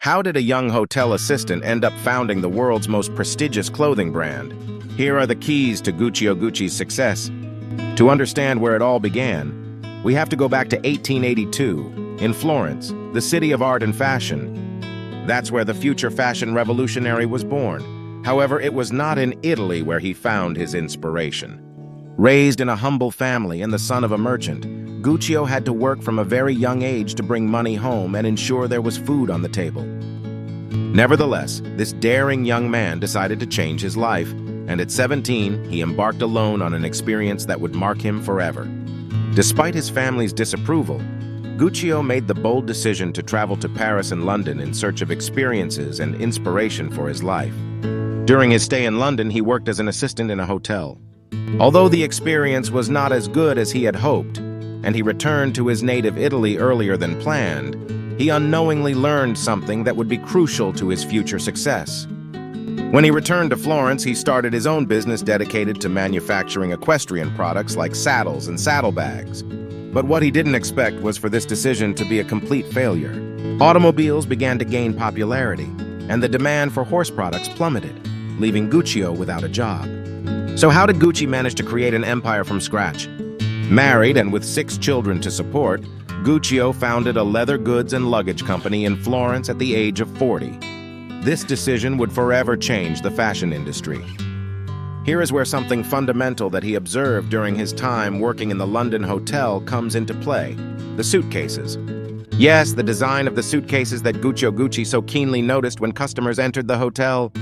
How did a young hotel assistant end up founding the world's most prestigious clothing brand? Here are the keys to Guccio Gucci's success. To understand where it all began, we have to go back to 1882, in Florence, the city of art and fashion. That's where the future fashion revolutionary was born. However, it was not in Italy where he found his inspiration. Raised in a humble family and the son of a merchant, Guccio had to work from a very young age to bring money home and ensure there was food on the table. Nevertheless, this daring young man decided to change his life, and at 17, he embarked alone on an experience that would mark him forever. Despite his family's disapproval, Guccio made the bold decision to travel to Paris and London in search of experiences and inspiration for his life. During his stay in London, he worked as an assistant in a hotel. Although the experience was not as good as he had hoped, and he returned to his native Italy earlier than planned, he unknowingly learned something that would be crucial to his future success. When he returned to Florence, he started his own business dedicated to manufacturing equestrian products like saddles and saddlebags. But what he didn't expect was for this decision to be a complete failure. Automobiles began to gain popularity, and the demand for horse products plummeted, leaving Guccio without a job. So how did Gucci manage to create an empire from scratch? Married and with 6 children to support, Guccio founded a leather goods and luggage company in Florence at the age of 40. This decision would forever change the fashion industry. Here is where something fundamental that he observed during his time working in the London hotel comes into play: the suitcases. Yes, the design of the suitcases that Guccio Gucci so keenly noticed when customers entered the hotel.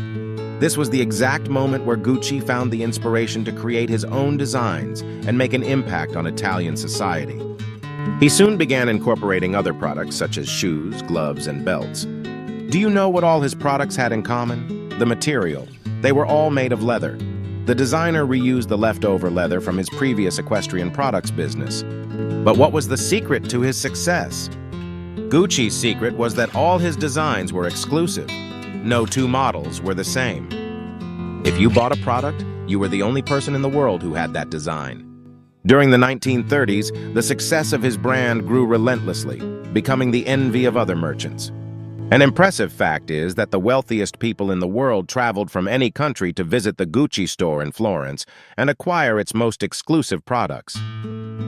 This was the exact moment where Gucci found the inspiration to create his own designs and make an impact on Italian society. He soon began incorporating other products such as shoes, gloves, and belts. Do you know what all his products had in common? The material. They were all made of leather. The designer reused the leftover leather from his previous equestrian products business. But what was the secret to his success? Gucci's secret was that all his designs were exclusive. No 2 models were the same. If you bought a product, you were the only person in the world who had that design. During the 1930s, the success of his brand grew relentlessly, becoming the envy of other merchants. An impressive fact is that the wealthiest people in the world traveled from any country to visit the Gucci store in Florence and acquire its most exclusive products.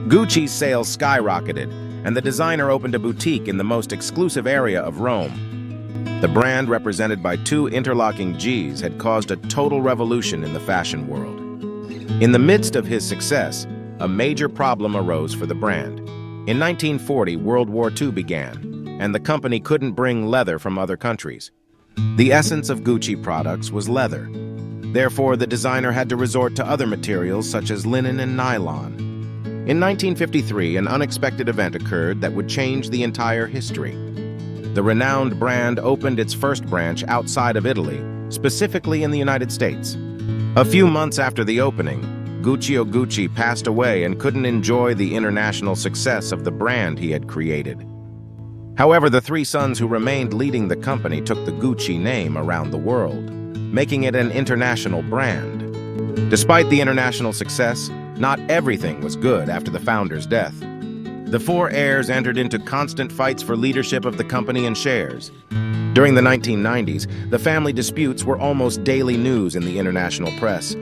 Gucci's sales skyrocketed, and the designer opened a boutique in the most exclusive area of Rome. The brand, represented by 2 interlocking Gs, had caused a total revolution in the fashion world. In the midst of his success, a major problem arose for the brand. In 1940, World War II began, and the company couldn't bring leather from other countries. The essence of Gucci products was leather. Therefore, the designer had to resort to other materials such as linen and nylon. In 1953, an unexpected event occurred that would change the entire history. The renowned brand opened its first branch outside of Italy, specifically in the United States. A few months after the opening, Guccio Gucci passed away and couldn't enjoy the international success of the brand he had created. However, the 3 sons who remained leading the company took the Gucci name around the world, making it an international brand. Despite the international success, not everything was good after the founder's death. The 4 heirs entered into constant fights for leadership of the company and shares. During the 1990s, the family disputes were almost daily news in the international press.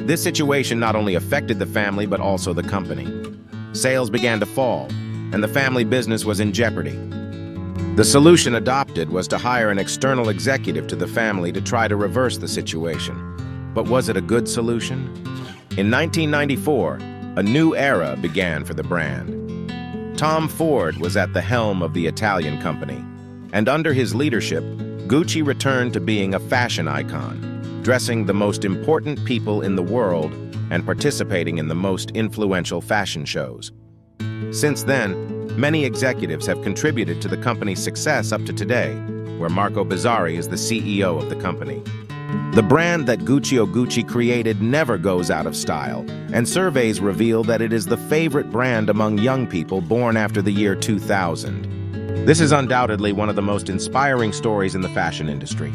This situation not only affected the family but also the company. Sales began to fall, and the family business was in jeopardy. The solution adopted was to hire an external executive to the family to try to reverse the situation. But was it a good solution? In 1994, a new era began for the brand. Tom Ford was at the helm of the Italian company, and under his leadership, Gucci returned to being a fashion icon, dressing the most important people in the world and participating in the most influential fashion shows. Since then, many executives have contributed to the company's success up to today, where Marco Bizzarri is the CEO of the company. The brand that Guccio Gucci created never goes out of style, and surveys reveal that it is the favorite brand among young people born after the year 2000. This is undoubtedly one of the most inspiring stories in the fashion industry.